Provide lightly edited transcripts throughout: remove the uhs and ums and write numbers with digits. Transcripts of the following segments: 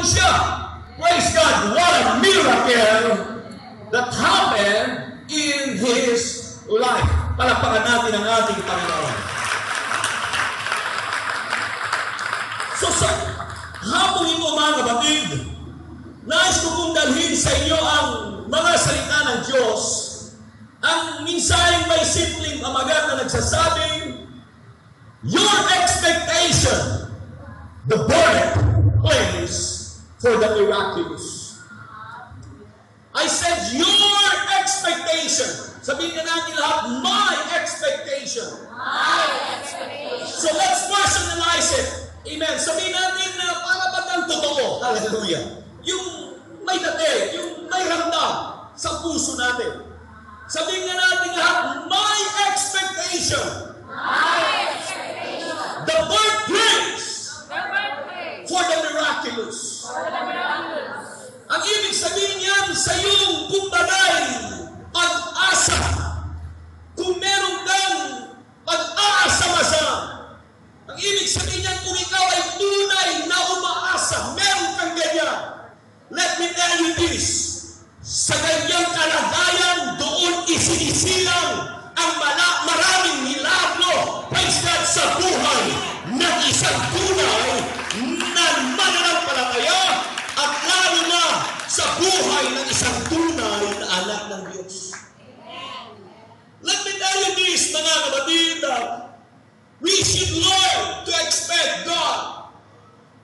siya. Praise God, what a miracle that happened in his life. Palakpakan natin ang ating Panginoon. So sa hapong ito mga kapatid, nais ko kong dalhin sa inyo ang mga salita ng Diyos. Ang minsaheng may simpleng pamagat na nagsasabing, your expectation, the birthplace for the miraculous. I said, your expectation. Sabihin ka natin lahat, my expectation. My expectation. So let's personalize it. Amen. Sabihin natin na para ba ng totoo? Hallelujah. Yung may dati, yung may ramdam sa puso natin. Sabihin nga natin lahat, my expectation. My expectation. The birthplace The birthplace. for the miraculous. For the miraculous. Ang ibig sabihin yan sa iyong kumbagay, pag-asa. Kung meron kang pag-aasa-masa, ang ibig sabihin yan kung ikaw ay tunay na umaasa, meron kang ganyan. Let me tell you this, sa ganyang kalagayan, doon isinisilang ang maraming milagro, praise God, sa buhay ng isang tunay na mananampalataya at lalo na sa buhay ng isang tunay na anak ng Diyos. Let me tell you this, mga kapatid, we should learn to expect God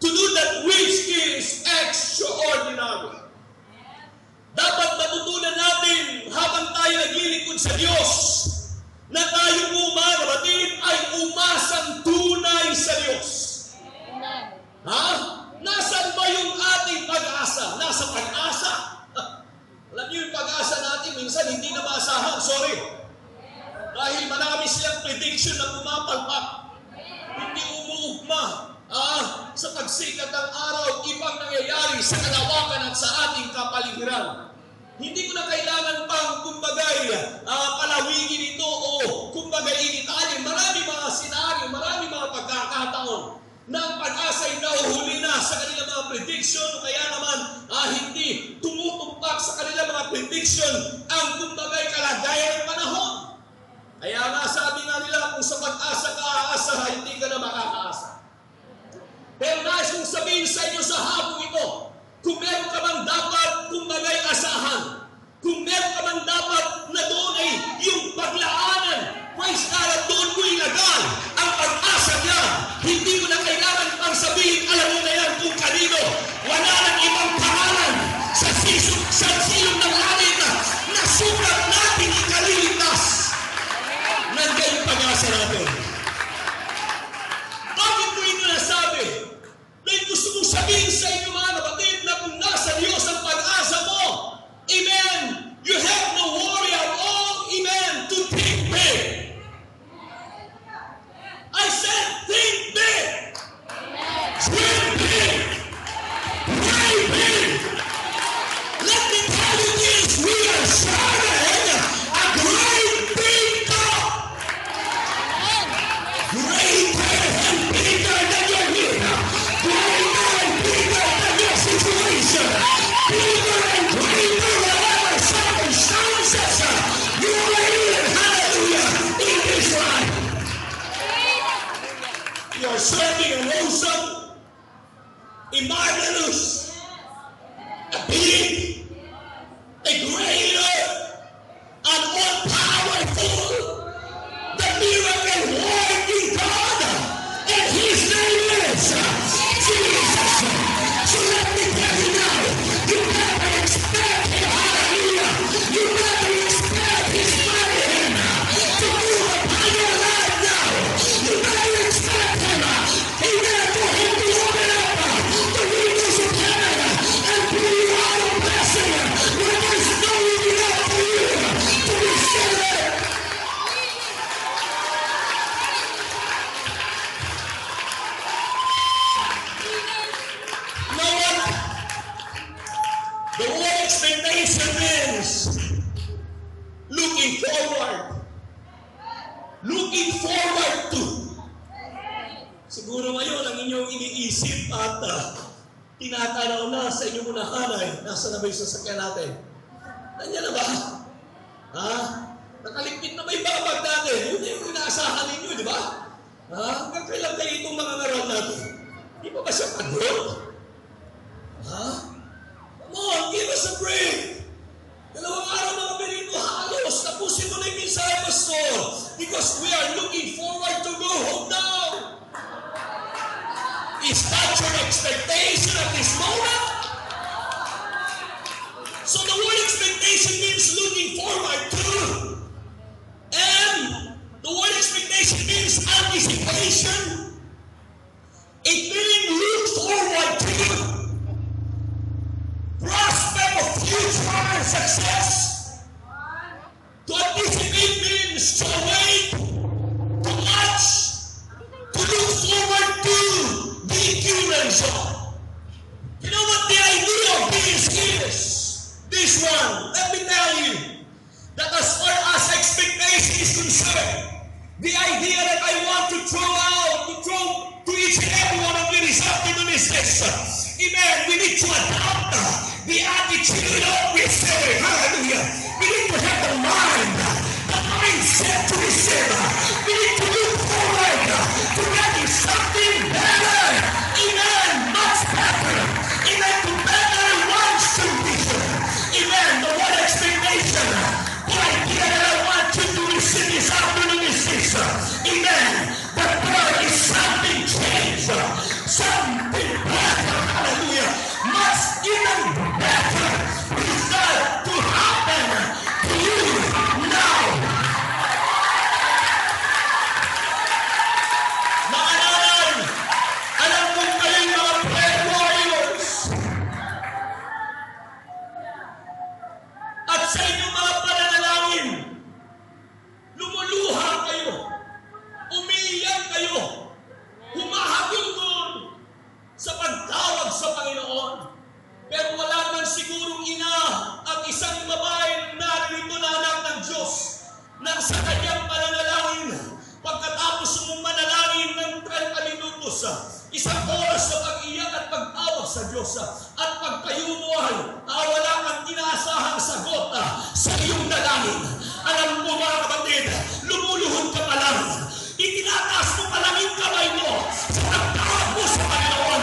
to do that which is extraordinary. Dapat matutunan natin habang tayo naglilingkod sa Diyos na tayo po mga kapatid ay umasang tunay sa Diyos. Ha? Nasaan ba yung ating pag-asa? Nasa pag-asa? Alam niyo yung pag-asa natin, minsan hindi na maasahan. Sorry. Dahil marami silang prediction na pumapalpak. Hindi umuugma. Sa pagsikat ng araw, ibang nangyayari sa kalawakan at sa ating kapaligiran. Hindi ko na kailangan pang kumbagay palawigin ito o kumbagay initalin. Marami mga senaryo, marami mga pagkakataon na ang pag-asa ay nahuhuli na sa kanilang mga prediction o kaya naman hindi tumutumpak sa kanilang mga prediction ang kumbagay kalagayan ng panahon. Kaya nga sabi nga nila, kung sa pag-asa ka aasa, hindi ka na makakaasa. Pero nais kong sabihin sa inyo sa hapong ito, kung meron ka bang dapat kumbagay asahan, kung meron ka bang dapat na doon ay yung paglaanan, praise God, at doon mo ilagay ang pag-asa niya. Hindi mo na kailangan pang sabihin, alam mo na yan kung kanino. Wala nang ibang pangalan sa silong ng langit na sukat natin ikaliligtas. Nandiyan yung pag-asa natin. Bakit mo ito nasabi? Dahil gusto mong sabihin sa inyo mga kapatid na kung nasa Diyos ang pag-asa mo, amen, you have no worry at all, amen, to think big. I said think big. Dream big. Pray big. Let me tell you this, we are serving a great big God. Greater and bigger than your need. Greater and bigger than your situation. Bigger and greater whatever circumstances you are in. Hallelujah. In this life. You are serving an awesome, a marvelous, a big, a greater, an all-powerful, the miracle-working God, and His name is Jesus. So let me tell you now, you never expect Him, hallelujah, you never expect His mighty hand to move upon your life now. You never expect Him, amen, for Him to open up the windows of heaven and pour you out a blessing when there's no room enough for you to receive it. You know what? The word expectation means looking forward. Looking forward to. Siguro ngayon ang inyong iniisip at tinatanaw na sa inyong unahanay. Nasa na ba yung sasakyan natin? Nandiyan na ba? Ha? Nakaligpit na may babag natin. Yun yung inaasahan ninyo, di ba? Ha? Hanggang kailan kayo itong mga ngaral natin? Di ba siya pagod? Ha? Come on, give us a break. Dalawang araw mga Berito, halos. Tapusin mo na yung mensahe, Pastor. Because we are looking forward to go home now. Is that your expectation at this moment? So the word expectation means looking forward to. And the word expectation means anticipation. It means look forward to. Prospect of future success. To anticipate means to await, to watch, to look forward to the occurrence of. You know what the idea of this is? This one, let me tell you, that as far as expectation is concerned, the idea that I want to throw to each and every one of you this afternoon is this. Amen. We need to adopt the attitude of receiving. Hallelujah. We need to have the mindset to receive. We need to look forward to getting something better. Amen. Much better. Amen. To better one's condition. Amen. The word expectation. The idea that I want you to receive this afternoon is this. Amen. The word is something changed. Something better. Hallelujah. Must even better is that to happen to you now. Maalaman, alam mo kayong mga prayer warriors. At sa inyong mga pananalangin, lumuluha kayo, umiiyak kayo, humahagulgol sa pagtawag sa Panginoon. Pero wala man sigurong ina ang isang babae na narito na anak ng Diyos nang sa kanyang pananalangin, pagkatapos mong manalangin ng 30 minutos, isang oras sa pag-iyak at pagtawag sa Diyos, at pagtayo mo ay wala kang inaasahang sagot sa iyong dalangin. Alam mo mga kapatid, lumuluhod ka pa lang. Itinataas mo pa lang yung kamay mo sa pagtawag mo sa Panginoon.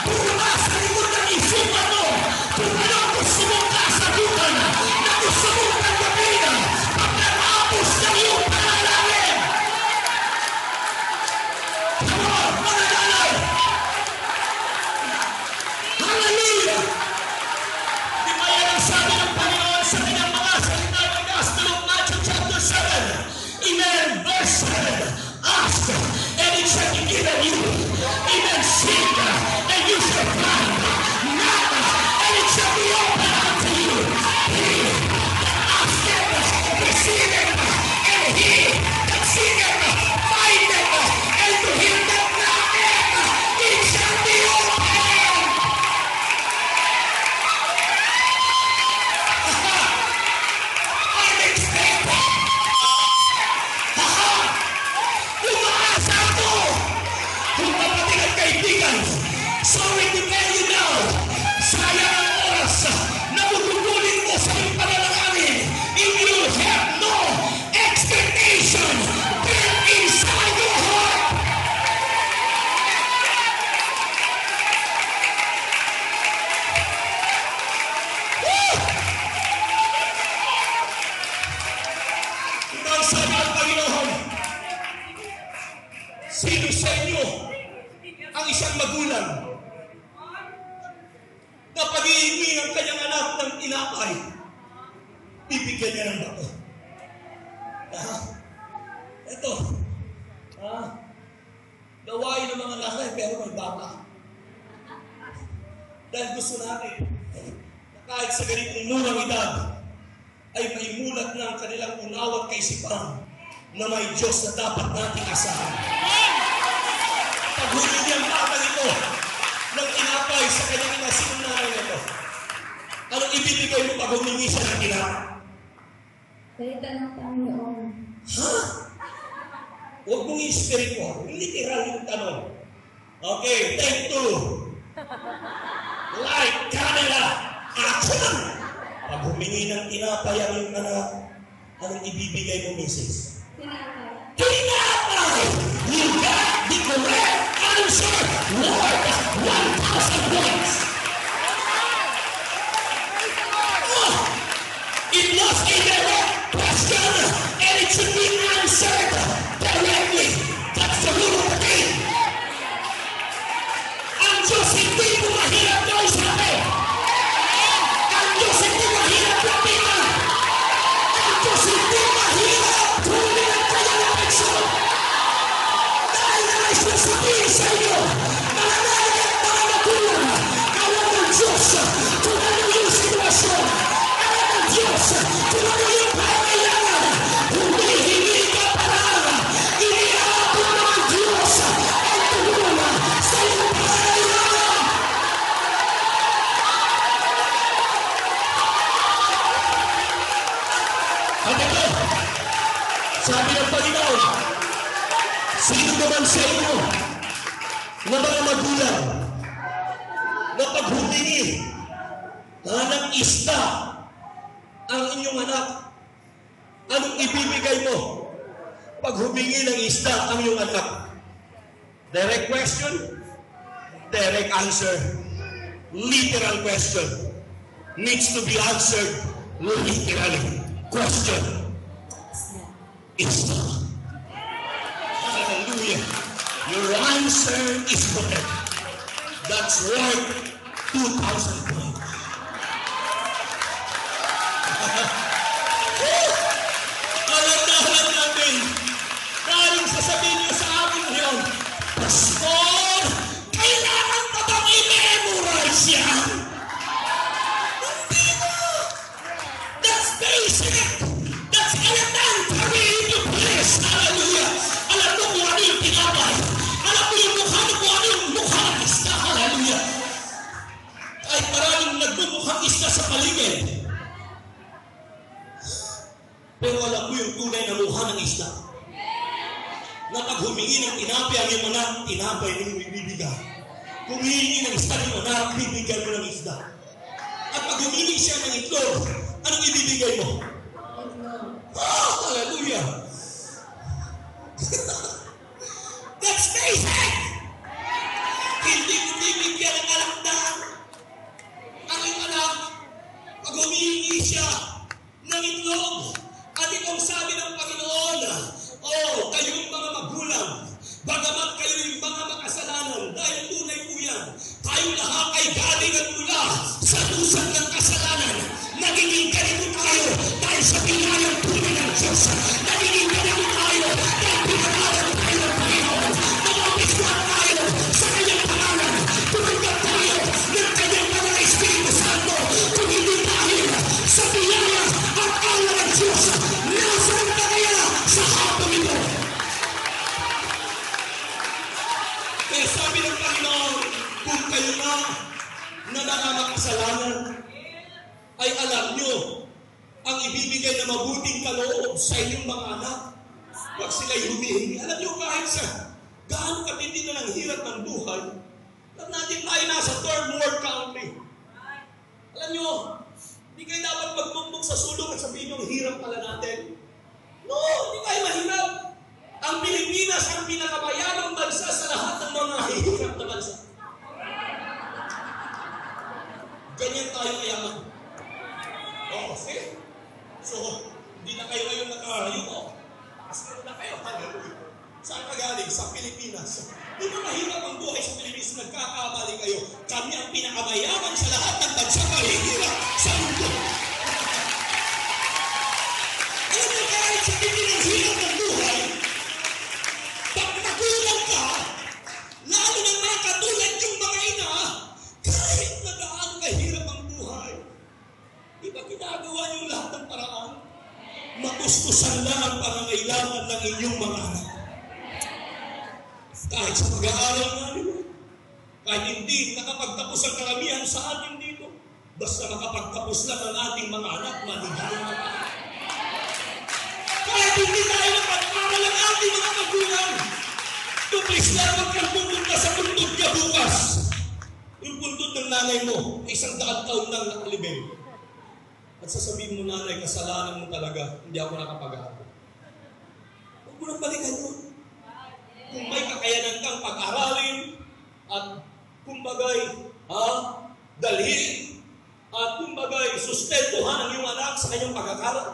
Bula sa likod ng isipan mo kung ano gusto mong kasagutan na gusto mong tanggapin pagkatapos ng iyong panalangin. Come on, manalangin! Hallelujah! Di ba yan ang sabi ng Panginoon sa kanyang mga salita ng Gospel of Matthew chapter 7? Amen, verse 7. Ask, and it shall be given you. Amen, seek, and you shall find. Knock, and it shall be opened unto you. He that asketh, receiveth, and he that seeketh, findeth, and to him that knocketh, it shall be opened. Unexpected. Umaasa ako! Kung kapatid at kaibigan, sorry to tell you now, sayang ang oras na bubulin mo sa iyong panalangin if you have no expectation built inside your heart. Woo! Ito ang sabi ng Panginoon. Sino sa inyo ang isang magulang na pag-iingi ng kanyang anak ng tinapay, bibigyan niya ng bato? Ito. Gawain ng mga nanay pero may bata. Dahil gusto natin na kahit sa ganitong murang edad ay maimulat ng kanilang unawa at kaisipan na may Diyos na dapat nating asahan. Paghuli niyang bata nito ng tinapay sa kanyang inasinong nanay nito, anong ibibigay mo pag humingi siya ng tinapay? Salita ng Panginoon. Ha? Huwag mong spiritual. Literal yung tanong. Okay, take 2. Light, camera, action! Pag humingi ng tinapay ang iyong anak, anong ibibigay mo, Mrs.? Tinapay. Tinapay! You got the correct answer! Worth 1,000 points! Oh, it was a direct question, and it should be answered directly. That's the rule of the game. Ang Diyos hindi mo mahirap gawin sa akin. Ang Diyos hindi mahirap lapitan. Ang Diyos hindi mahirap tuloy ang kanyang apeksyon. Dahil nais na sabihin sa inyo, mga nanay at mga magulang, alam ng Diyos kung ano yung sitwasyon. Alam ng Diyos kung ano yung pangailangan. Hindi ka parang iniabot ng Diyos ang tulungan sa iyong pangailangan. At ito, sabi ng Panginoon, sino naman sa inyo na mga magulang na pag humingi ng isda ang inyong anak, anong ibibigay mo pag humingi ng isda ang iyong anak? Direct question, direct answer. Literal question needs to be answered literally. Question. Isda. Hallelujah. Your answer is correct. That's right. 2,000 points. Alam namin. Galing sasabihin niyo sa amin ngayon, Pastor, kailangan pa bang i-memorize yan? Hindi na. That's basic. That's elementary to place. Hallelujah. Alam mo kung ano yung tinapay. Alam mo yung mukha mo kung ano yung mukha ng isda. Hallelujah. Kahit maraming nagmumukhang isda sa paligid. Pero alam mo yung tunay na mukha ng isda. Na pag humingi ng tinapay ang iyong anak, tinapay ninyo ibibigay. Kung hihingi ng isda ng anak, bibigyan mo ng isda. At pag humingi siya ng itlog, anong ibibigay mo? Oh, hallelujah! That's basic! Hindi mo bibigyan ng alakdan. Ang iyong anak, pag humingi siya ng itlog, at itong sabi ng Panginoon, oh, kayong mga magulang, bagamat kayo yung mga makasalanan, dahil tunay po yan, tayong lahat ay galingan mula sa lusang ng kasalanan. Nagiging ganito tayo dahil sa pinayang tunay ng Diyos. Nagiging ganito tayo dahil pinagalan tayo ng Panginoon. Nag-opiswan tayo sa kanyang pangalan. Tumanggap tayo ng kanyang mga Espiritu Santo. Kung hindi dahil sa biyaya at awa ng Diyos, nasaan ka kaya sa hapon ito? Kaya sabi ng Panginoon, kung kayo na nakakasalanan, ay alam nyo ang ibibigay na mabuting kaloob sa inyong mga anak pag sila'y humihingi. Alam nyo, kahit sa gaano katindi na ng hirap ng buhay, alam natin tayo nasa third world country. Alam nyo, hindi kayo dapat magmumbog sa sulong at sabihin yung hirap pala natin. No, hindi tayo mahirap. Ang Pilipinas ang pinakabayamang bansa sa lahat ng mga hirap na bansa. Ganyan tayo kayaman. Oh, see? So, hindi na kayo ngayon nakahayuko. Kasi na kayo, hallelujah. Saan ka galing? Sa Pilipinas. Di ba mahirap ang buhay sa Pilipinas? Nagkakabali kayo. Kami ang pinakabayaman sa lahat ng bansa mahihirap sa mundo. Alam mo kahit sa pinahirap ng buhay, pag magulang ka, lalo ng mga katulad yung mga ina, kahit na gaano kahirap ang buhay, di ba ginagawa niyong lahat ng paraan? Magustusan lang ang pangangailangan ng inyong mga anak. Kahit sa pag-aaral namin, kahit hindi nakapagtapos ang karamihan sa atin dito, basta makapagtapos lang ang ating mga anak, maligaya. Kahit hindi tayo nakapag-aral ang ating mga magulang, to please lang, huwag kang pumunta sa bundok niya bukas. Yung pundot ng nanay mo, 100 taon nang nakalibing. At sasabihin mo, nanay, kasalanan mo talaga, hindi ako nakapag-aaral. Huwag mo nang balikan yun. Kung may kakayanan kang pag-aralin, at kumbagay, dalhin, at kumbagay, sustentuhan ang iyong anak sa kanyang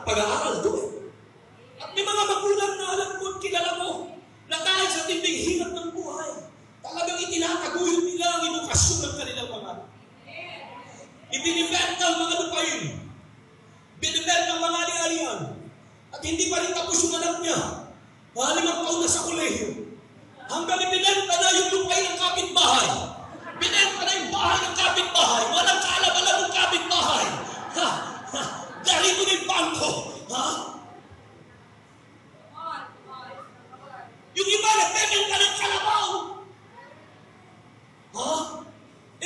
pag-aaral doon. At may mga magulang na alam mo at kilala mo, na dahil sa tinding hirap ng buhay, talagang itinataguyod nila ang edukasyon ng kanilang mga anak. Ibinibenta ang mga lupain, binibenta ang mga ali-alian, at hindi pa rin tapos yung anak niya. 5 taon na sa kolehiyo. Hanggang ibinenta na yung lupain ng kapitbahay. Binenta na yung bahay ng kapitbahay. Walang kaalam-alam ng kapitbahay. Dahil ko ng bangko. Yung iba, nagbebenta ng kalabaw.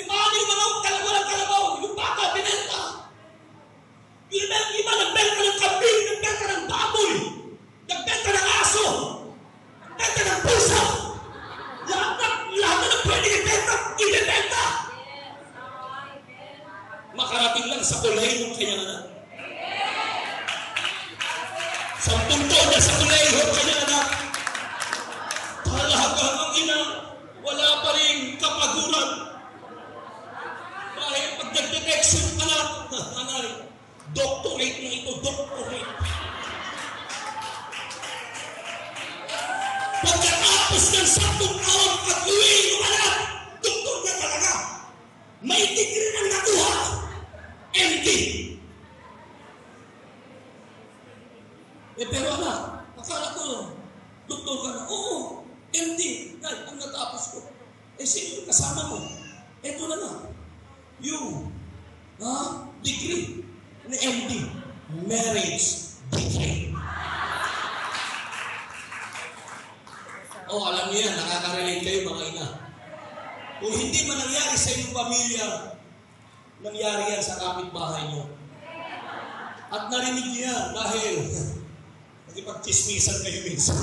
Paano yung mga walang kalabaw? Yung bata, binenta. Yung iba, nagbenta ng kambing, nagbenta ng baboy, nagbenta ng aso, nagbenta ng pusa. Lahat na pwede ibenta. Makarating lang sa kolehiyo ng kanyang anak. 10 taon na sa kolehiyo ng kanyang anak. Talagang ang ina, wala pa rin kapaguran. Dahil pag nag-detection anak, anay, doctorate na ito, doctorate. Pagkatapos ng 10 taon pag-uwi ng anak, doktor na talaga. May degree na nakuha. MD. Pero anak, akala ko, doktor ka na. Oo, MD. Ay, ang natapos ko. Sino yung kasama mo? Ito na na. Yung degree na MD. Marriage degree. Alam niyo yan, nakaka-relate kayo mga ina. Kung hindi man nangyari sa inyong pamilya, nangyari yan sa kapitbahay niyo. At narinig niyo yan dahil nagipag-chismisan kayo minsan.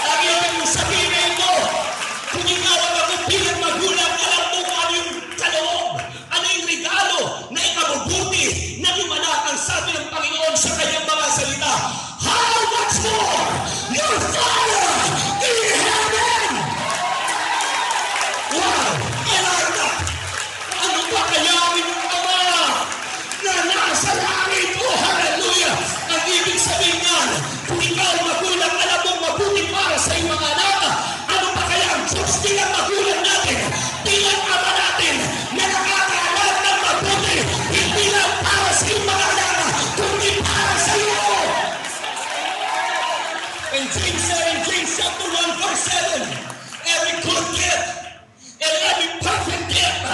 Lagi yung sabihin na ito, kung ikaw ang magupilang magulang, alam mo kung ano yung kaloob, ano yung regalo na ikabubuti na lumanak ang sabi ng Panginoon sa kanyang mga salita. How much more your Father in heaven? Wow! Alala! Ano ba kaya yung Ama na nasa langit? Oh, hallelujah! Ang ibig sabihin yan, kung ikaw magulang, alam mong mabuti para sa iyong mga anak, ano pa kaya ang Diyos bilang magulang natin, bilang Ama natin, na nakakaalam ng mabuti, hindi lang para sa iyong mga anak, kundi para sa iyo. In James chapter 1 verse 7, every good gift and every perfect gift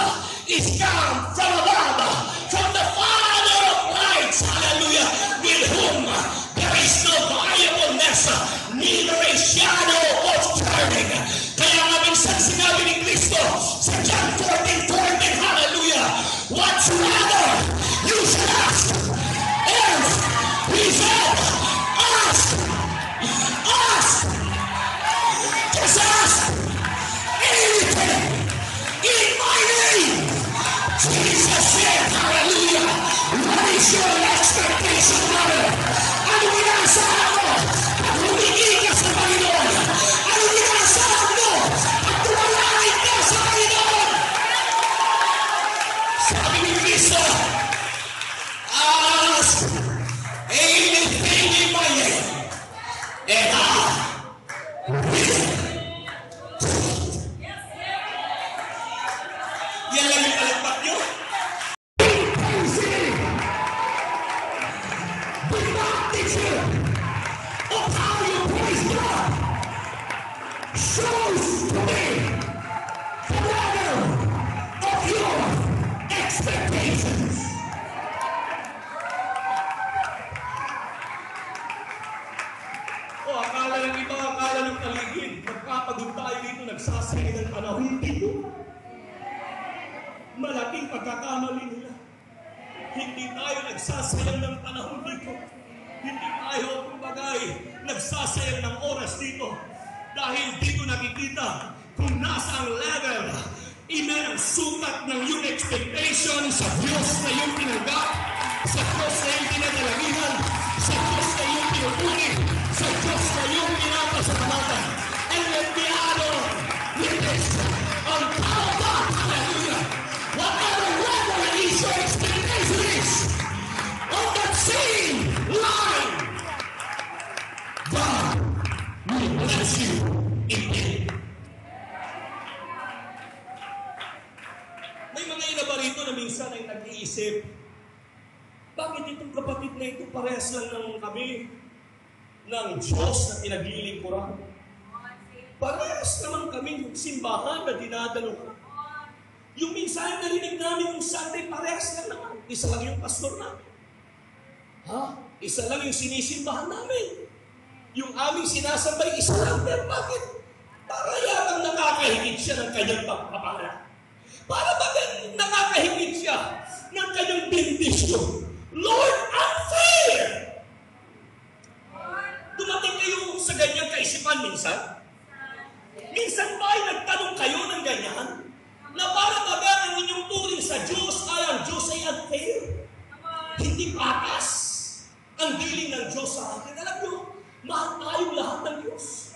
is come from above, from the Father of lights, hallelujah, with whom there is no variableness, neither a shadow of turning. Kaya nga minsan sinabi ni Kristo sa John 14:14, hallelujah, whatsoever you should ask, and he said, ask, just ask anything in my name. Jesus said, hallelujah, what is your expectation, brother? Ano inaasahan mo pag humingi ka sa Panginoon? Ano inaasahan mo pag tumalangin ka sa Panginoon? Sabi ni Kristo, ask anything in my name, and I will. Yan lang yung kalagpat nyo? The picture of how you praise God shows to me the level of your expectations. Akala ng iba, akala ng paligid, magpapagod tayo dito, nagsasaya ng panahon dito. Malaking pagkakamali nila. Hindi tayo nagsasayang ng panahon dito. Hindi tayo, kumbagay, nagsasayang ng oras dito. Dahil dito nakikita kung nasa ang level, amen, ang sukat ng iyong expectation sa Diyos na iyong tinanggap, sa Diyos na iyong tinadalagihan, sa Diyos na iyong pinupuni, sa Diyos na iyong pinapasalamatan. And when we add on with this, on top of that, hallelujah, whatever level is your expectation is, on that same line, God will bless you indeed. May mga iba rito na minsan ay nag-iisip, bakit itong kapatid na ito parehas lang ng kami ng Diyos na pinaglilingkuran? Parehas naman kami simbahan na dinadaluhan. Yung minsan narinig namin yung Sunday, parehas lang naman. Isa lang yung pastor namin. Isa lang yung sinisimbahan namin. Yung aming sinasambay, isa lang. Pero bakit? Para yatang nakakahigit siya ng kanyang pagpapala. Para bakit nakakahigit siya ng kanyang bendisyon? Lord, unfair! Dumating kayo sa ganyang kaisipan minsan? Minsan ba ay nagtanong kayo ng ganyan? Na para baga ang inyong turing sa Diyos ay ang Diyos ay unfair? Hindi patas ang dealing ng Diyos sa atin. Alam nyo, mahal tayong lahat ng Diyos.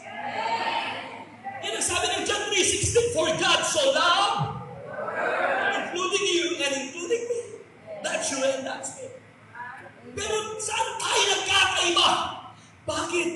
Yan ang sabi ng John 3:16, for God so loved, including you and including me. That's you and that's me. Pero saan tayo nagkakaiba? Bakit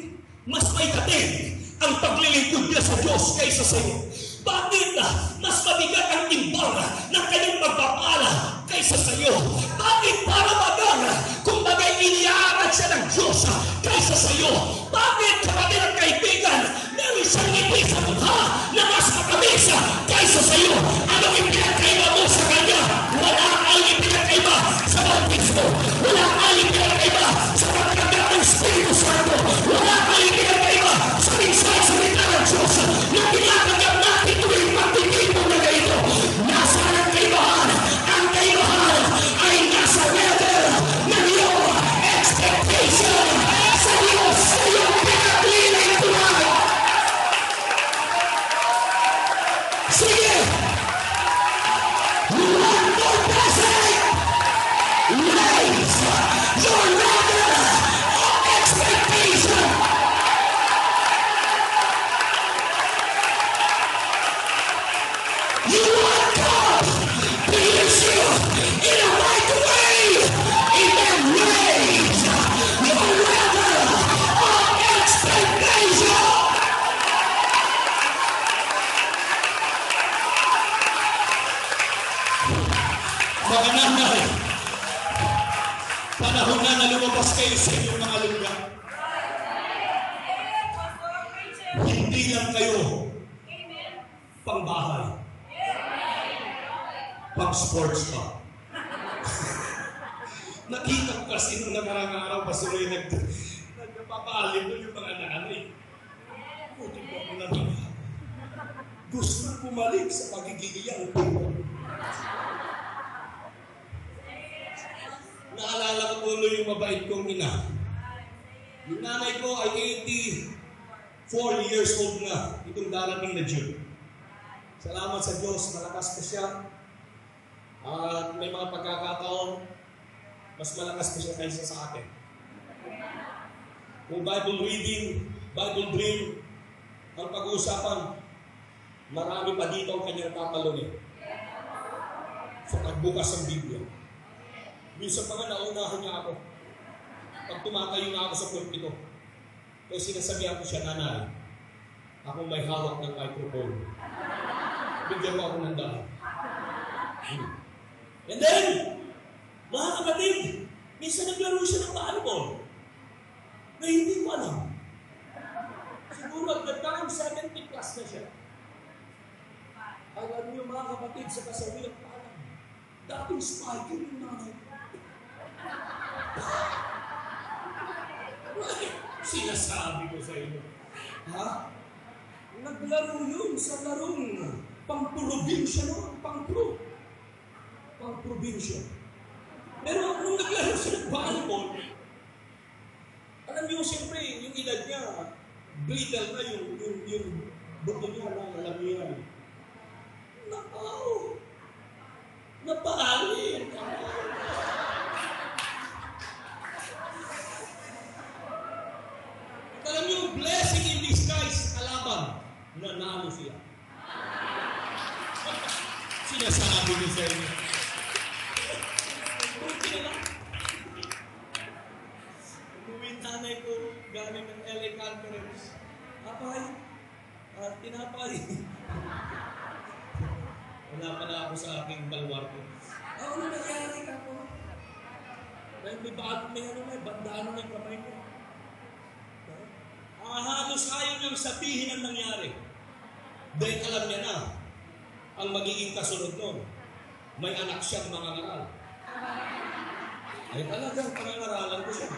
mas may katig ang paglilingkod niya sa Diyos kaysa sa iyo? Bakit mas mabigat ang timbang ng kanyang pagpapala kaysa sa iyo? Bakit para bagang kung bagay iniaarad siya ng Diyos kaysa sa iyo? Bakit kapatid at kaibigan, meron siyang ngiti sa mukha na mas matamis kaysa sa iyo? Anong ipinagkaiba mo sa kanya? Wala kang ipinagkaiba sa bautismo. Wala kang ipinagkaiba sa pagkakita ng Espiritu Santo. Wala kang ipinagkaiba sa minsan sa salita ng Diyos na tinatanggap natin tuwing pagtitipon na ganito. Nasa ang kaibahan? Ang kaibahan ay nasa level ng iyong expectation sa Diyos sa iyong pinaglilingkuran. Sige! You want more blessing? Raise your level of expectation. You want God to use you in a right way. Even raise your level of expectation. Mga nanay, panahon na lumabas kayo sa inyong mga lugar. Hindi lang kayo pangbahay, pang sports pa. Nakita ko kasi nung nakarang araw, pasuloy nagpapaalim doon yung mga nanay. Puti po ako naman. Gusto pumalik sa pagiging iyang people. Naalala ko tuloy yung mabait kong ina. Yung nanay ko ay 84 years old na, itong darating na June. Salamat sa Diyos, malakas pa siya. At may mga pagkakataon, mas malakas pa siya kaysa sa akin. Kung Bible reading, Bible dream, ang pag-uusapan, marami pa dito ang kanyang tatalunin. Sa pagbukas ng Biblia. Minsan pa nga naunahan niya ako. Pag tumatayo na ako sa pulpito, kaya sinasabihan ko siya, nanay, ako may hawak ng microphone. Bigyan mo ako ng dahil. And then, mga kapatid, minsan naglaro siya ng volleyball na hindi ko alam. Siguro at that time, 70 plus na siya. Alam niyo mga kapatid, sa kasawilang paalam, dating spike yung nanay. Sinasabi ko sa inyo. Naglaro yun sa larong pang-probinsya noon, pang-probinsya. Pero nung naglaro siya ng volleyball, alam niyo siyempre, yung edad niya, brittle na yung buto niya na alam niya. Nakaw! Napaalin! Alam niyo, blessing in disguise, kalaban, nanalo siya. Sinasabi niyo sa inyo. Buti na lang. Umuwi nanay ko galing ng LA Conference. Apay, tinapay. Wala pala ako sa aking balwar ko. Ano nangyari ka po? Dahil may bandano ng kamay ko. Halos ayaw niyang sabihin ang nangyari. Dahil alam niya na ang magiging kasunod nun. May anak siyang mangangaral. Ay talagang pangangaralan ko siya.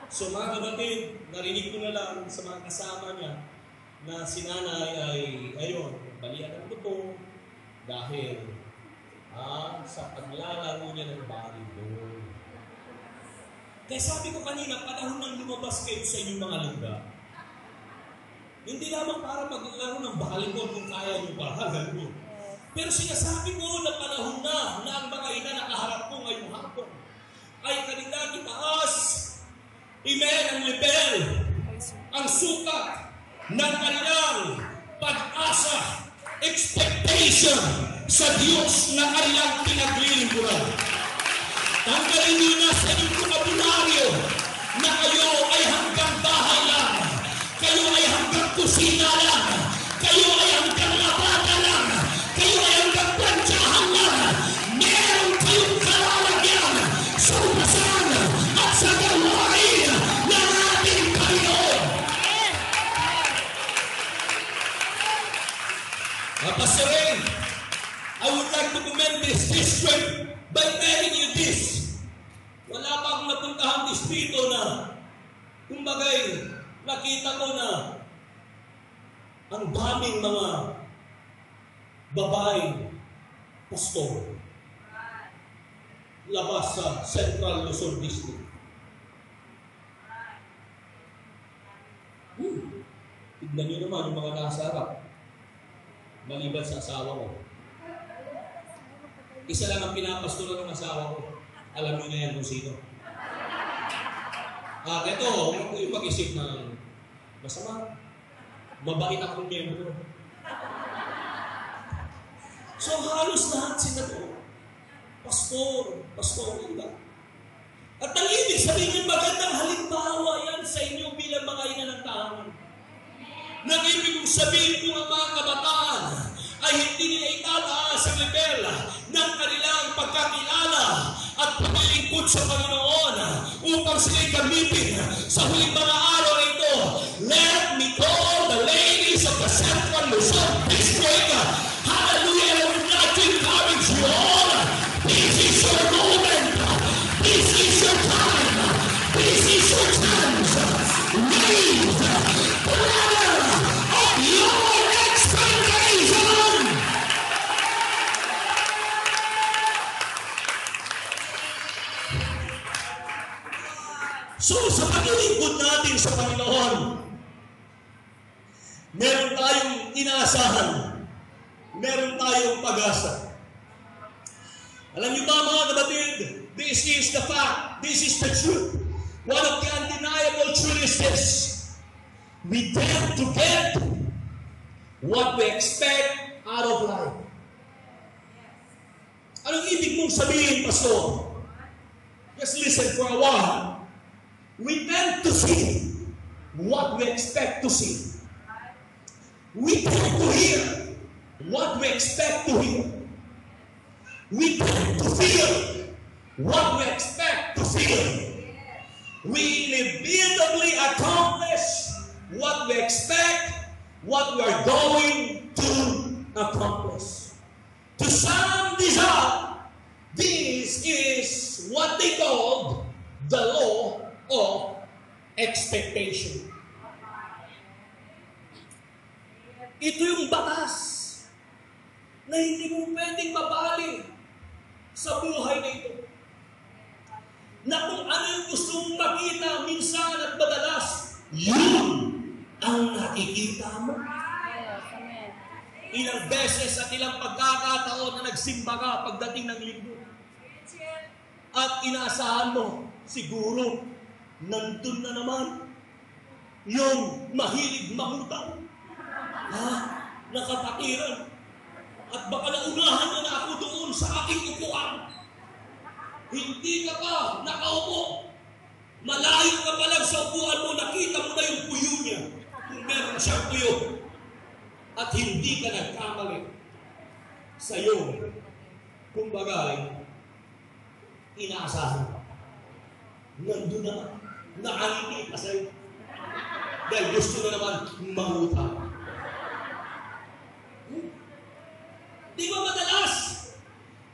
So mga kapatid, narinig ko na lang sa mga kasama niya na si nanay ay, ayun, balian ang buto dahil sa paglalaro niya ng volleyball. Kaya sabi ko kanina, panahon nang lumabas kayo sa inyong mga lugar. Hindi lamang para maglaro ng volleyball kung kaya niyo pa, gano'n. Pero sinasabi ko na panahon na ang mga ina nakaharap ko ngayong hapon ay kanilang itaas, amen, ang level, ang sukat ng kanilang pag-asa, expectation sa Diyos na kanilang pinaglilingkuran. Tanggalin niyo na sa inyong vocabulary na kayo ay hanggang bahay lang, kayo ay hanggang kusina lang, kayo ay hanggang labada lang, kayo ay hanggang plantsahan lang. Meron kayong kalalagyan sa upasan at sa gawain ng ating Panginoon. Pastor Ray, I would like to commend this district by telling you this. Wala pa akong napuntahan distrito na kumbagay nakita ko na ang daming mga babaeng pastor labas sa Central Luzon District. Tignan niyo naman yung mga nasa harap. Maliban sa asawa ko. Isa lang ang pinapastoran ng asawa ko. Alam niyo na yan kung sino. Ito, huwag ko yung mag-isip na masama. Mabait akong miyembro. So halos lahat sila to. Pastor, iba. At ang ibig sabihin, magandang halimbawa yan sa inyo bilang mga ina ng tahanan. Nang ibig kong sabihin kung ang mga kabataan ay hindi nila itataas ang level ng kanilang pagkakilala at paglilingkod sa Panginoon upang sila'y gamitin sa huling mga araw na ito. Let me call the ladies of the Central Luzon District. Hallelujah! I would like to encourage you all. This is your moment. This is your time. This is your chance. Raise the ladder of your expectation. So, sa paglilingkod natin sa Panginoon, meron tayong inaasahan, meron tayong pag-asa. Alam niyo ba mga kapatid, this is the fact, this is the truth. One of the undeniable truth is this: we tend to get what we expect out of life. Anong ibig mong sabihin, Pastor? Just listen for a while. We tend to see what we expect to see. We tend to hear what we expect to hear. We tend to feel what we expect to feel. We inevitably accomplish what we expect, what we are going to accomplish. To sum this up, this is what they called the law of expectation. Ito yung batas na hindi mo pwedeng mabali sa buhay na ito. Na kung ano yung gusto mong makita minsan at madalas, yun nakikita mo. Yes, amen. Ilang beses at ilang pagkakataon na nagsimba ka pagdating ng linggo. At inaasahan mo, siguro, nandun na naman yung mahilig mangutang. Nakapatiran. At baka naunahan na ako doon sa aking upuan. Hindi ka pa nakaupo. Malayo ka pa lang sa upuan mo, nakita mo na yung puyo niya. Kung meron siyang puyo. At hindi ka nagkamali sa iyo. Kumbaga, inaasahan. Nandun na, nakangiti ka sa'yo. Dahil gusto na naman mangutang. Di ba madalas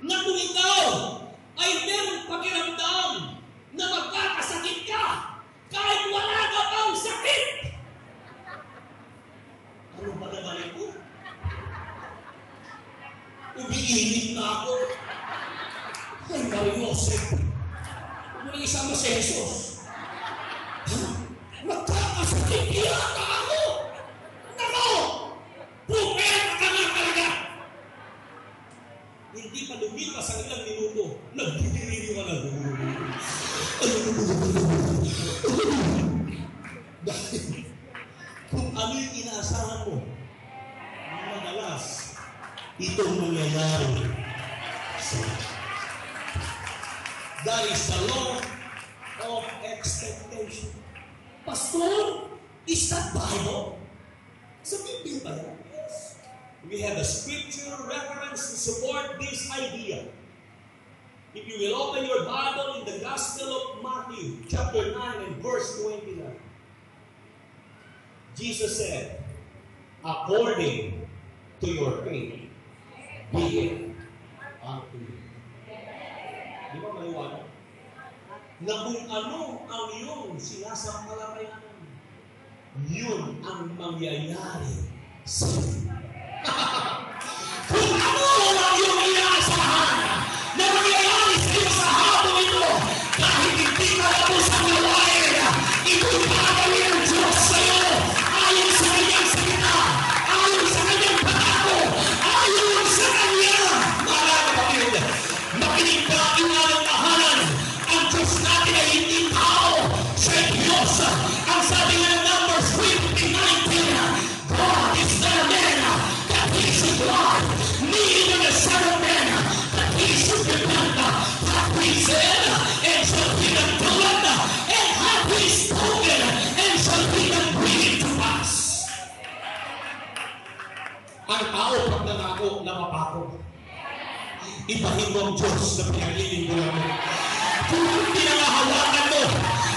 na kung ikaw ay meron pakiramdam na magkakasakit ka kahit wala ka pang sakit? Ano ba naman ito? Umiinit na ako. Ay, Mariosep. Muli isama si Jesus. Magkakasakit yata ako. Nako! Pumera ka nga talaga. Hindi pa lumipas ang ilang minuto, nagdidiri ka na. Dahil kung ano yung inaasahan mo, madalas, itong nangyayari sa'yo. That is the law of expectation. Pastor, is that Bible? Sa Biblia ba yan? Yes. We have a scripture reference to support this idea. If you will open your Bible in the Gospel of Matthew, chapter 9 and verse 29. Jesus said, according to your faith, be it unto you. Di ba maliwanag? Na kung ano ang iyong sinasampalatayanan, yun ang mangyayari sa iyo. Kung ano ang iyong inaasahan na mangyayari sa iyo sa hapon ito, kahit hindi ka tapos ang gawain, ito'y gagawin ng Diyos sa iyo ayon sa kanyang salita, ayon sa kanyang pangako, ayon sa kanya. Mga kapatid, makinig ka inanong mahalan. Ang Diyos natin ay hindi tao, siya'y Diyos. Ang sabi nga ng Numbers 15:19, God is not a man that he should lie, neither the Son of Man that he should repent. Hath he said, and shall he not do it? And hath he spoken, and shall he not bring it to pass? Ang tao pag nangako, napapako. Ibahin mo ang Diyos na pinaglilingkuran mo. Kung ang pinangahawakan mo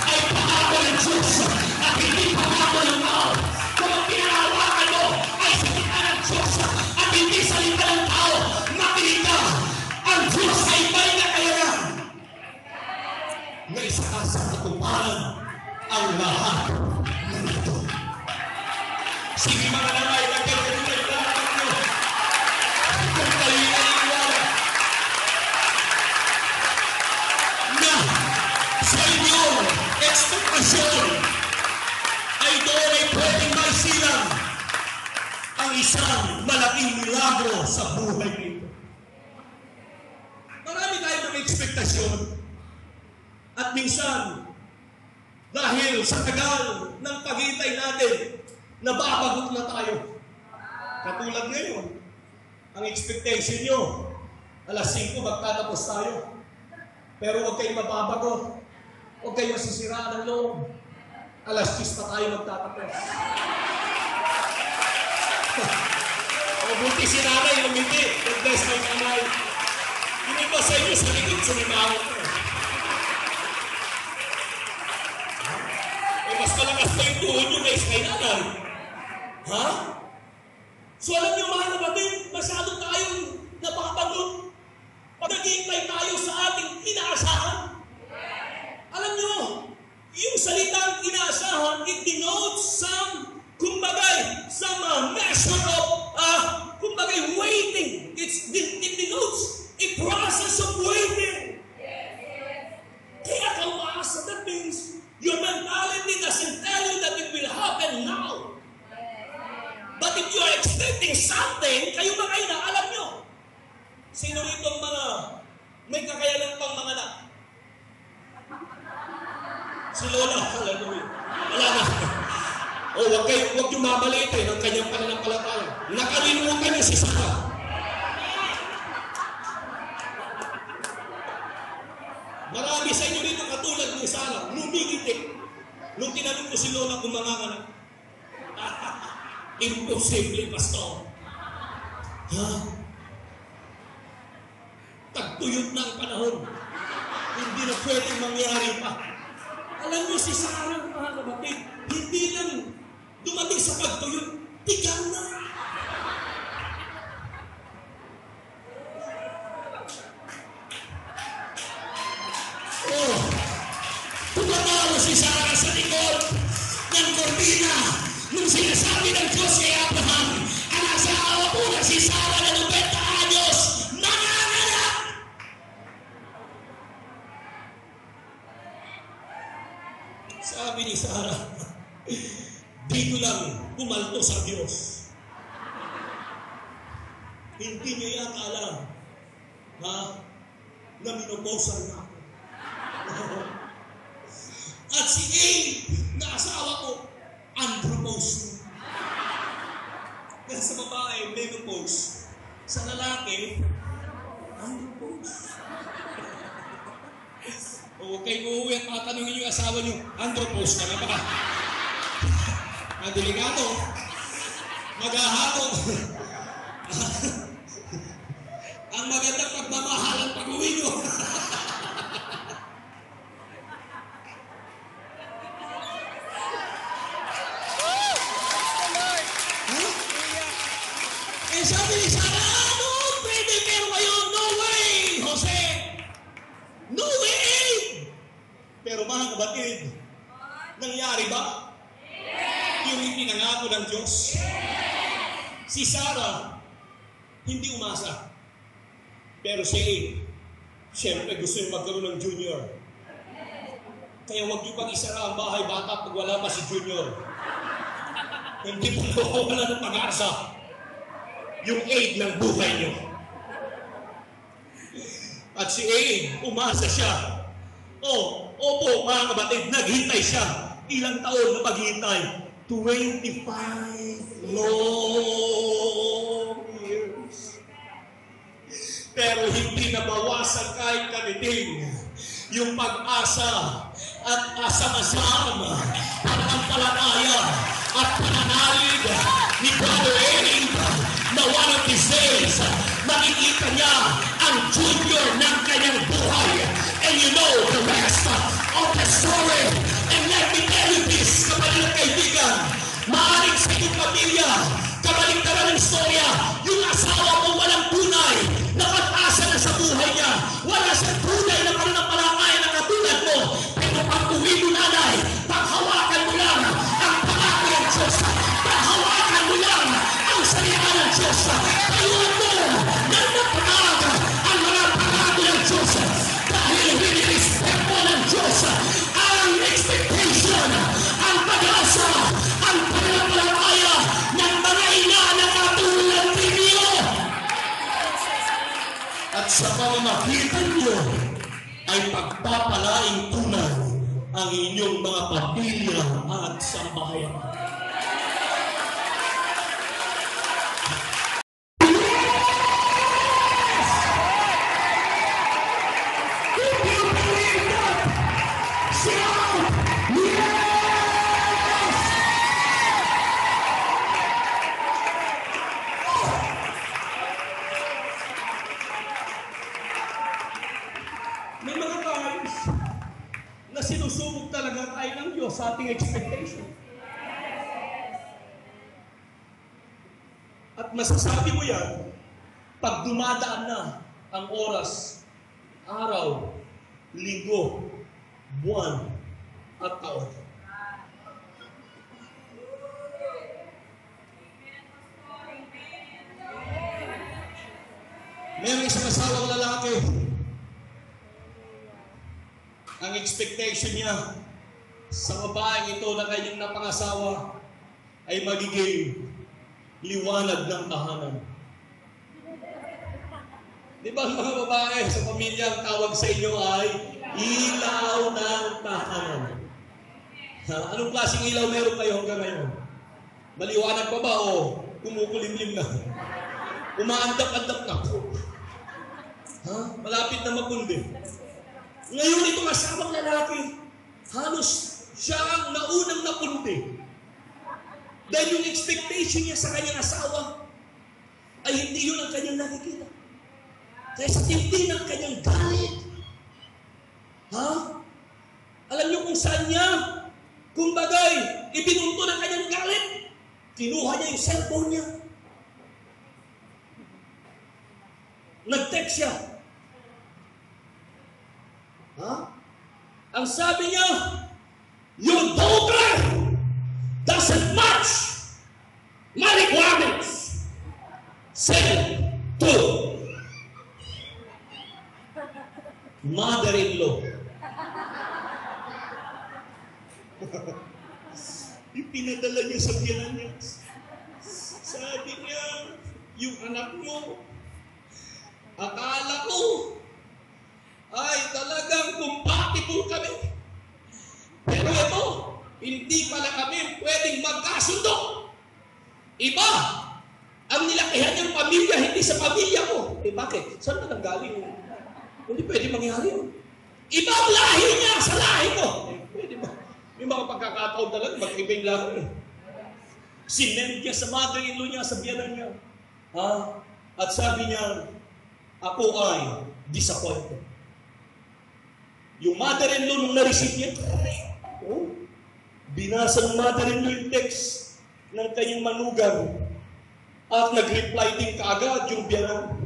ay pangako ng Diyos at hindi pangako ng tao. Kung ang pinangahawakan mo ay salita ng Diyos at hindi salita ng tao, makinig ka. Ang Diyos ay may nakayanan na isa ka sa katuparan ang lahat ng ito. Sige mga nanay, nagkakaroon ng lahat nyo. Kung kayo naniniwala na sa inyong ekspektasyon ay doon ay pwedeng maisilang ang isang malaking milagro sa buhay nito. Marami tayo ng ekspektasyon at minsan dahil sa tagal ng paghintay natin nababagot na tayo. Katulad ngayon, ang expectation nyo, alas 5 magtatapos tayo. Pero huwag kayong mababagot. Huwag kayong masisiraan ng loob. Alas 10 pa tayo magtatapos. O buti si nanay, lumiti. God-bless my nanay. Hindi ba sa inyo sa likod, sumimangot ko. Mas malakas pa yung tuhod nyo guys kay nanay. Ha? So alam nyo mga kapatid, masyado tayong napapagot pag naghihintay tayo sa ating inaasahan. Alam nyo, yung salitang inaasahan, it denotes some, some measure of, waiting. It denotes a process of waiting. Kaya kalmasa, that means your mentality doesn't tell you that it will happen now. if you are expecting something, kayo ba kayo na alam nyo? Sino rito ang mga may kakayanan pang mga anak? Si Lola, alam mo yun. Wala na. Huwag yung mamalitin ang kanyang pananampalataya. Nakalimutan niya si Sarah. Marami sa inyo rito katulad ni Sarah, lumigitik. Nung tinanong ko si Lola kung mga anak, imposible, pastor. Ha? Tagtuyot na ang panahon. Hindi na pwedeng mangyari pa. Alam niyo si Sarah, mga kapatid, hindi lang dumating sa pagtuyot, tigang na. Tumatalo si Sarah sa likod ng kortina nung sinasabi ng Diyos kay Abraham, ang asawa po na si Sarah na 90 anyos, nanganganak! Sabi ni Sarah, dito lang pumalto sa Diyos. Hindi niya yata alam na minupausan na ako. At si Abe, na asawa ko, andropause. Dahil sa babae, menopause. Sa lalaki, andropause. O kayo uuwi at matanungin yung asawa nyo, andropause ka na ba? Ang delikado, maghahalo. Ang magandang pagmamahal ang pag-uwi nyo. Sabi ni Sarah, no, pwede, pero ngayon, no way, Jose. No way! Pero mga kapatid, nangyari ba? Yung ipinangako ng Diyos? Si Sarah, hindi umasa. Pero si Abe, siyempre gusto yung magkaroon ng junior. Kaya huwag niyo pang isara ang bahay bata pag wala pa si junior. Hindi pa wala ng pag-asa. Yung Abe ng buhay niyo. At si Abe, umasa siya. Opo, mga kapatid, naghintay siya. Ilang taon na paghintay? 25 long years. Pero hindi nabawasan kahit kaniting yung pag-asa at asam-asam, pananampalataya at pananalig ni Brother Abe na one of these days, makikita niya ang junior ng kanyang buhay. And you know the rest of the story. And let me tell you this, kapatid at kaibigan, maaaring sa iyong pamilya, kabaligtaran ng istorya, yung asawa mo walang tunay na pag-asa na sa buhay niya. Wala siyang tunay na pananampalataya na katulad mo. Pero pag-uwi mo, nanay, paghawakan mo lang ang pangako ng Diyos. Paghawakan mo lang ang salita ng Diyos. Payuhan mo ng napatag ang mga pangako ng Diyos. Dahil hinirespeto mo ng Diyos ang expectation, ang pag-asa, ang pananampalataya ng mga ina na katulad ninyo. At sa pamamagitan nyo ay pagpapalaing tunay ang inyong mga pamilya at sambahayan. May mga times na sinusubok talaga tayo ng Diyos sa ating expectation. At masasabi mo yan pag dumadaan na ang oras, araw, linggo, buwan, at taon. Mayroong isang asawang lalaki. Ang expectation niya sa babaeng ito na kanyang napangasawa ay magiging liwanag ng tahanan. Di ba mga babae sa pamilya, ang tawag sa inyo ay ilaw ng tahanan? Anong klaseng ilaw meron kayo hanggang ngayon? Maliwanag pa ba o kumukulimlim na? Umaandap-andap na po. Malapit na mapundi. Ngayon itong asawang lalaki, halos siya ang naunang napundi. Dahil yung expectation niya sa kanyang asawa ay hindi yun ang kanyang nakikita. Kaya sa tindi ng kanyang galit. Alam niyo kung saan niya? Kung bagay, ibinunto ng kanyang galit. Kinuha niya yung cellphone niya. Nag-text siya. Ang sabi niya, your daughter doesn't match my requirements. 7, 2. Mother-in-law. Ipinadala niya sa biyanan niya. Sabi niya, yung anak mo, akala ko ay talagang compatible kami. Pero ito, hindi pala kami pwedeng magkasundo. Iba ang nilakihan niyang pamilya, hindi sa pamilya ko. Bakit? Saan ka nanggaling? Hindi pwede mangyari yun. Iba ang lahi niya sa lahi ko. Pwede ba? May mga pagkakataon talaga, mag-iba yung lahi. Sinend niya sa mother-in-law niya, sa biyanan niya. At sabi niya, ako ay disappointed. Yung mother-in-law nung na-receive niya, binasa ng mother-in-law yung text ng kanyang manugang at nag-reply din kaagad yung biyanan.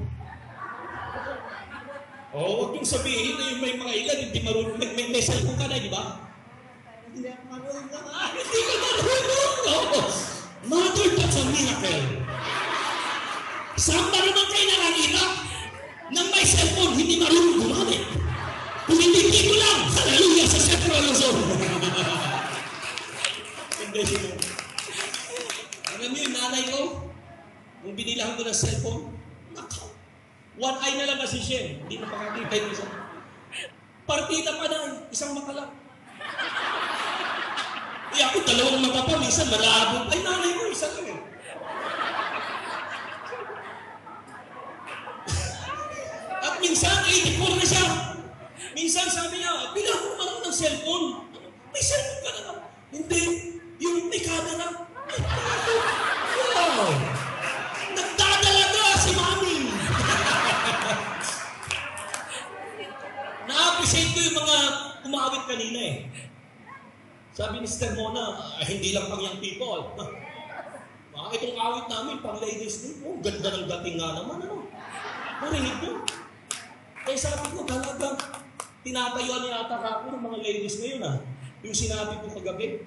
Huwag yung sabihin na yung may mga ilan, hindi marunong, may cellphone ka na, di ba? Hindi ako marunong. Hindi ka marunong! Mother, that's a miracle. Saan ba naman kayo nakakita ng may cellphone, hindi marunong gumamit? Kung hindi ko lang, hallelujah sa Central Luzon. Hindi siya. Alam niyo yung nanay ko, nung binilahan ko ng cellphone, one eye na lang kasi siya. Hindi na pakakita yung isa. Partida pa na, isang mata lang. Ako dalawang mata pa, minsan malabo. Ay, nanay ko, isa lang eh. At minsan, 84 na siya. Minsan sabi niya, bilang ko naman ng cellphone. May cellphone ka na. Hindi, yung may camera. Wow! Nagdadalaga si Mami. Na-appreciate ko yung mga umawit kanina eh. Sabi ni Sister Mona, hindi lang pang young people. Itong awit namin, pang ladies din. Ganda ng dating nga naman. Marinig mo. Kaya sabi ko, talagang tinatayuan niya ata ako ng mga ladies ngayon Yung sinabi ko kagabi,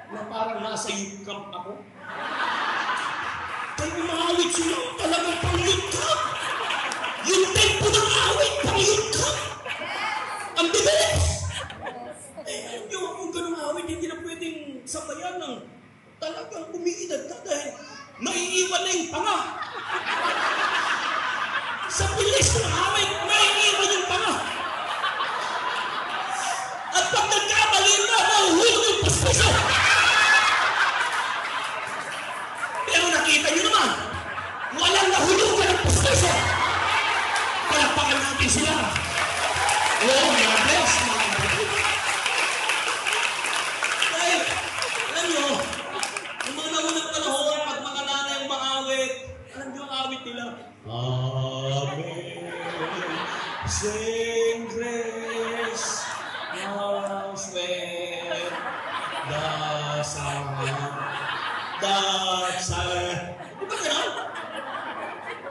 na parang nasa youth camp ako. Kaya umawit sila, talagang pang youth camp. Yung tempo ng awit, pang youth camp. Ang bilis! Yung ganung awit, hindi na pwedeng sabayan ng talagang umiidad ka dahil maiiwan na yung panga. Sa bilis ng awit, maiiwan yung panga. At pag nagkamali na, mahuhulog yung paspuso. Pero nakita nyo naman, walang nahulugan ng paspuso. Palakpakan natin sila. May bless, mga kapatid. Dahil, alam nyo, yung mga naunang panahon, pag mga nanay ang maawit, alam nyo ang awit nila. Amen. Sing grace, how sweet the sound, Di ba gano'n?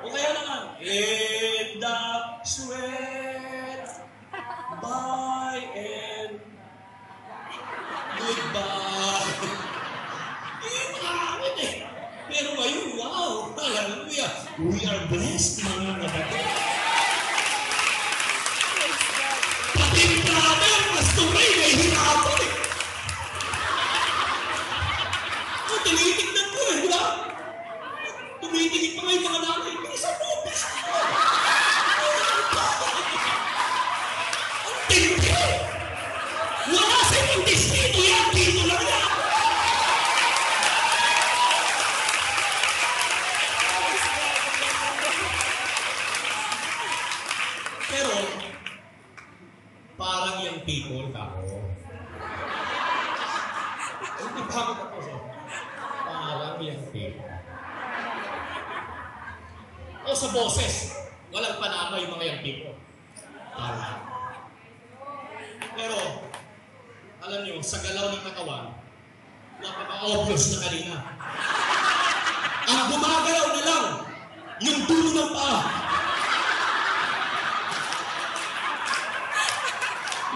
O kaya naman, in the sweat by and goodbye. Makakawit eh. Pero ngayon, wow, hallelujah. We are blessed, mga kapatid. Pati brother, Pastor Ray, may hinapon eh. Tinitignan ko eh, di ba? people ako. Hindi ba ako tapos eh? Parang young people. O sa boses, walang panama yung mga young people. Parang. Pero, alam niyo, sa galaw ng katawan, napaka-obvious na kanina. Ang gumagalaw na lang, yung dulo ng paa.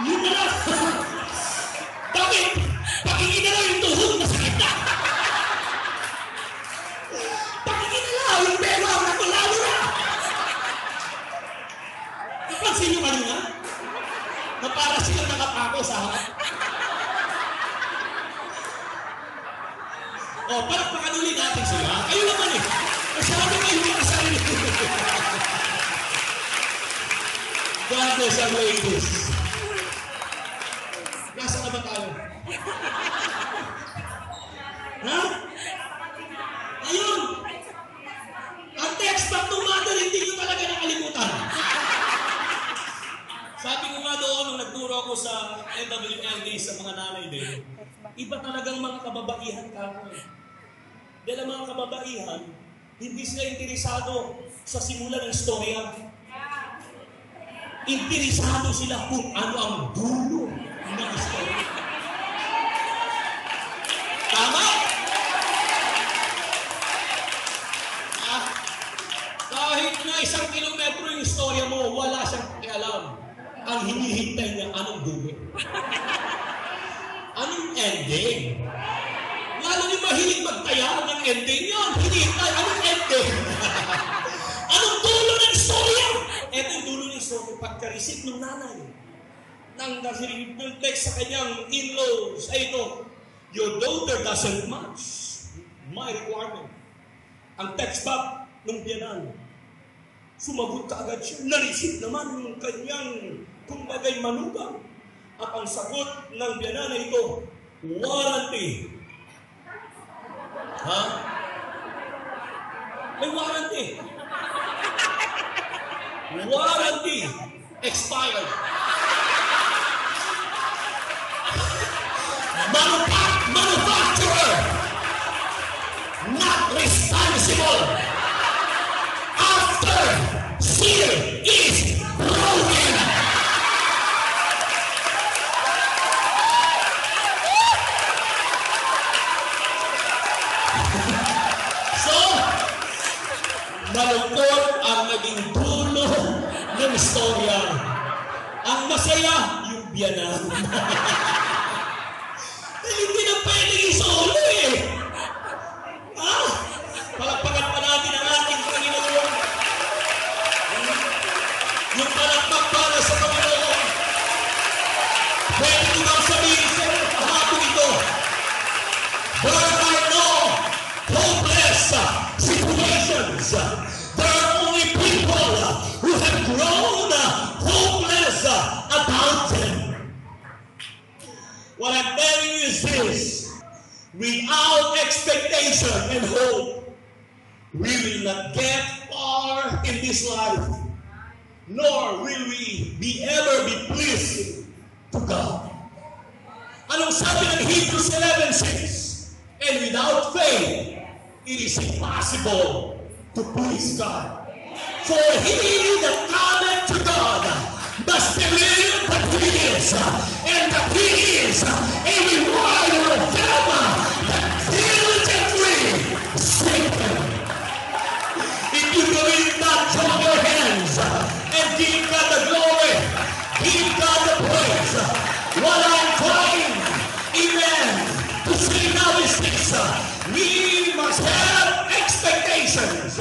Yun na lang. Bakit? Pakikinalaw yung tuhod na sakit na. Pakikinalaw yung bewang na kulalo na. Napansin niyo kanina? Na para silang nakapako sa harap. O, palakpakan ulit natin sila. Kayo naman eh. Masyado kayo yung kasarili. God bless our ladies. Nasa na ba tayo? Ha? Ayun! Ang text back to mother, hindi nyo talaga nakalimutan. Sabi ko nga doon, nung nagturo ako sa NWLD sa mga nanay din, iba talagang mga kababaihan ka ako eh. Dahil ang mga kababaihan, hindi sila interesado sa simula ng istorya. Interesado sila kung ano ang dulo ng istorya. Tama? Kahit na 1 kilometro yung istorya mo, wala siyang pakialam. Ang hinihintay niya, anong dulo? Anong ending? Lalo ni mahilig magtaya ng ending yun. Hinihintay, anong ending? Anong dulo ng istorya? Ito yung dulo ng istorya. Pagka-receive ng nanay, nang nasirig yung text sa kanyang in-laws, ay ito, your daughter doesn't match my requirement. Ang text back ng biyanan, sumagot ka agad siya. Na-receive naman yung kanyang kumbagay manugang. At ang sagot ng biyanan na ito, warranty. Ha? May warranty. Warranty. Expired. Manufacturer. Not responsible. After seal is broken. Malungkot ang naging dulo ng istorya. Ang masaya, yung biyanan. Hindi na pwedeng isolo eh. Ha? Palakpakan pa natin ang ating Panginoon. Yung palakpak para sa Panginoon. Pwede ko bang sabihin sa hapon ito, there are no hopeless situations. There are only people who have grown hopeless about them. What I'm telling you is this: without expectation and hope, we will not get far in this life, nor will we ever be pleased to God. Anong sabi ng Hebrews 11:6? And without faith, it is impossible to please God. For he that cometh to God must believe that he is, and that he is a rewarder of them that diligently seek him. If you believe that, join your hands and give God the glory, give God the praise. What I'm trying, amen, to say now is this: we must have expectations.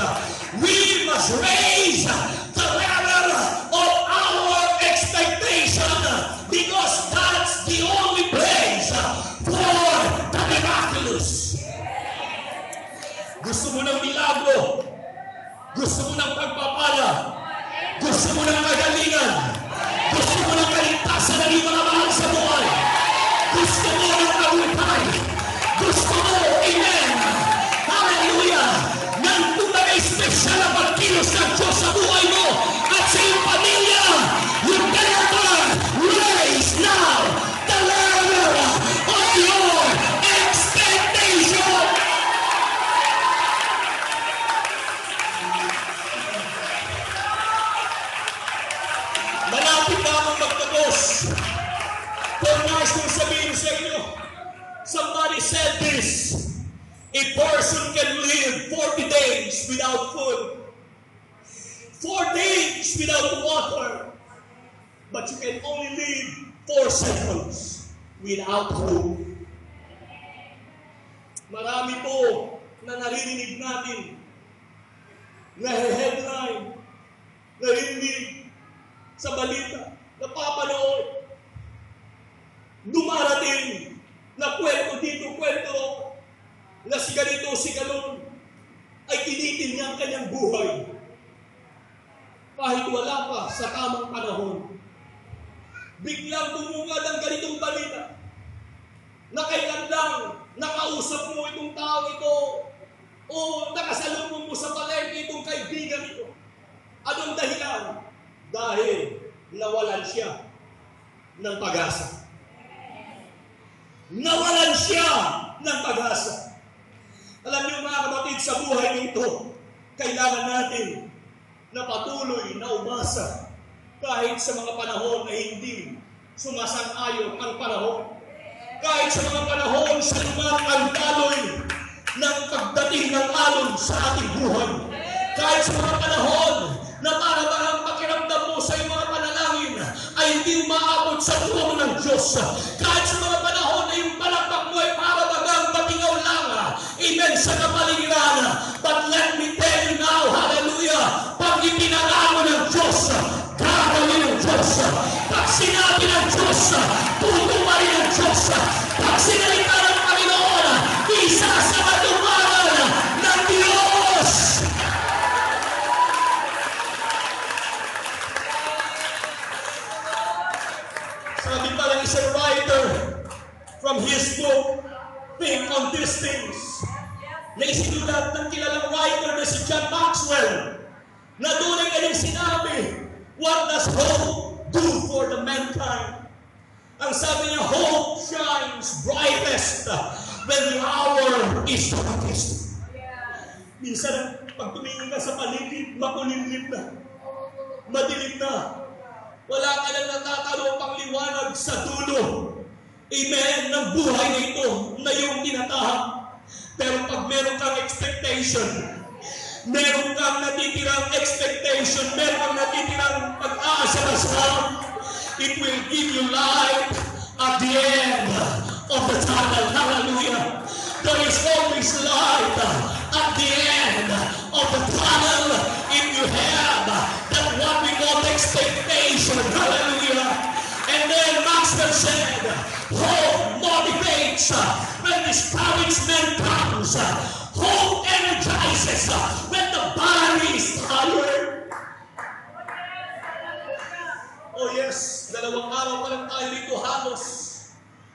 We must raise the level of our expectation, because that's the only place for the miraculous. Gusto mo ng milagro? Gusto mo ng pagpapala? Gusto mo ng kagalingan? Gusto mo ng kaligtasan ng iyong mga mahal sa buhay? Gusto mo ng tagumpay? Gusto mo, amen, hallelujah, nang kumagay special ang pagkilos ng Diyos sa buhay mo at sa iyong pamilya, you better raise now person can live 40 days without food, 4 days without water, but you can only live 4 seconds without hope. Marami po na naririnig natin, na-headline, narinig sa balita, napapanood, dumarating na kwento dito, kwento na si ganito, si ganon, ay kinitin niya ang kanyang buhay. Kahit wala pa sa tamang panahon, biglang bumungad ang ganitong balita na kailan lang nakausap mo itong tao ito o nakasalubong mo sa palengke itong kaibigan ito. Anong dahilan? Dahil nawalan siya ng pag-asa. Nawalan siya ng pag-asa. Alam niyo mga kapatid, sa buhay nito, kailangan natin na patuloy na umasa kahit sa mga panahon na hindi sumasang-ayon ang panahon. Kahit sa mga panahon sa lumang ang daloy ng pagdating ng alon sa ating buhay. Kahit sa mga panahon na para bang pakiramdam mo sa iyong mga panalangin ay hindi umaabot sa tulong ng Diyos. Kahit sa mga panahon na yung palakpak mo ay para bagang batingaw lang. Amen sa kapaligiran. But let me tell you now, hallelujah, pag ipinangalan mo ng Diyos, gagawin ng Diyos. Pag sinabi ng Diyos, tutuparin ng Diyos. Pag sinalita ng Panginoon, isasagadumaran ng Diyos. Sabi pa lang isang writer from his book, Think on These Things, na isinulat ng kilalang writer na si John Maxwell, na doon ay kanyang sinabi, what does hope do for the mankind? Ang sabi niya, hope shines brightest when the hour is darkest. Minsan, pag tumingin ka sa paligid, makulimlim na, madilim na, wala ka lang natatalo pang liwanag sa dulo. Amen, ng buhay na ito, na yung tinatahak. Pero pag meron kang expectation, meron kang natitirang expectation, meron kang natitirang pag-aasa-asa, it will give you light at the end of the tunnel. Hallelujah. There is always light at the end of the tunnel if you have that what we call expectation. Hallelujah. And then Maxwell said, hope motivates when discouragement comes. Hope energizes when the body is tired. Oh yes, 2 araw pa lang tayo dito halos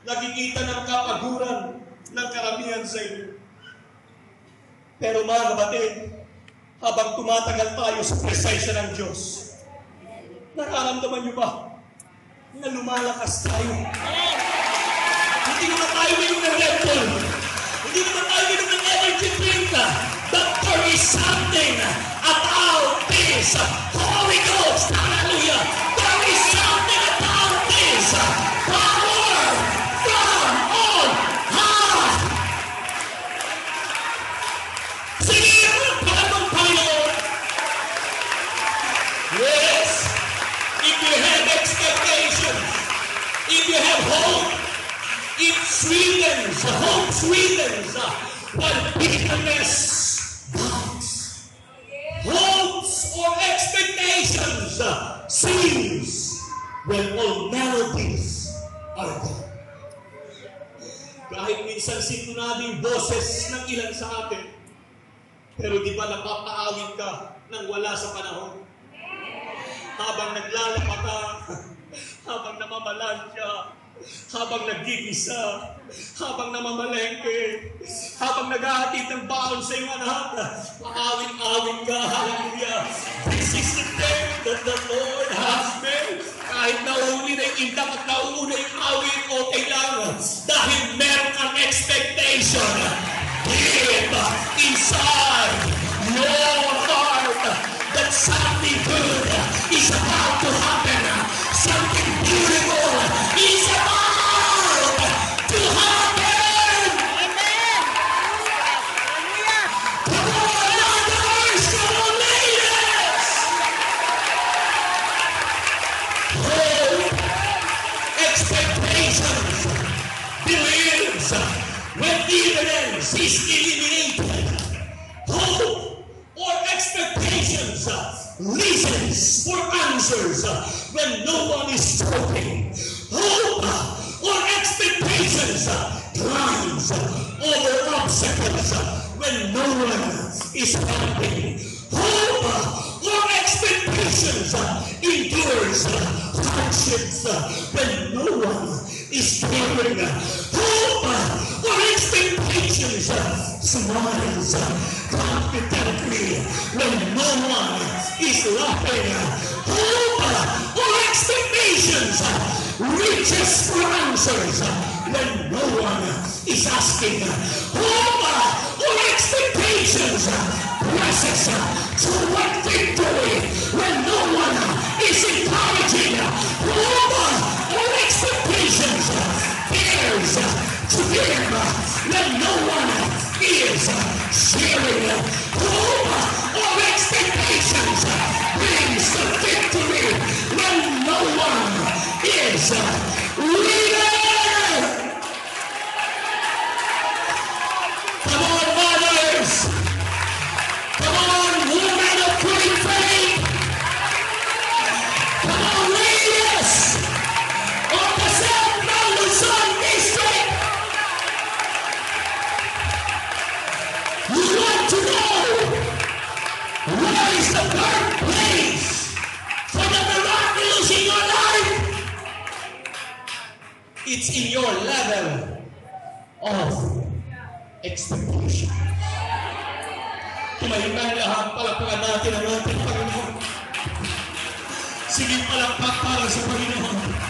nakikita ng kapaguran ng karamihan sa inyo. Pero mga kapatid, habang tumatagal tayo sa presensya ng Diyos, nararamdaman niyo ba na lumalakas tayo? Hindi naman tayo minum ng Red Bull. Hindi naman tayo minum ng energy drink. But there is something about this Holy Ghost. Hallelujah. There is something about this power from on high. Sige, pagkakang Panginoon. Yes. If you have expectations, if you have hope, it sweetens, hope sweetens when bitterness dies. Hopes or expectations cease when all melodies are gone. Kahit minsan sintunado yung boses ng ilan sa atin, pero di ba napapaawit ka nang wala sa panahon? Habang naglalapa ka, habang namamalansya, habang nagigisa, habang namamalengke, habang naghahatid ng baon sa iyong anak, maawit-awit ka, hallelujah. This is the day that the Lord has made. Kahit nauli na yung indak at nauna yung awit, okay lang. Dahil meron kang expectation deep inside your heart that something good is about to happen. Something beautiful is about to happen. Amen. Hallelujah. listens for answers when no one is talking. Hope or expectations climbs over obstacles when no one is helping. Hope or expectations endures hardships when no one is caring. Hope or expectations smiles confidently when no one is laughing. Hope or expectations reaches for answers when no one is asking. Hope or expectations presses toward victory when no one is encouraging. Hope or expectations cares to give when no one is sharing. Hope or expectations brings the victory when no one is leading. Come on, mothers. Come on, women of great faith. Come on, ladies of the Central Luzon District. You want to know where is the birthplace for the miraculous in your life? It's in your level of expectation. Kumahiman lahat, palakpakan natin ang ating Panginoon. Sige, palakpak para sa Panginoon.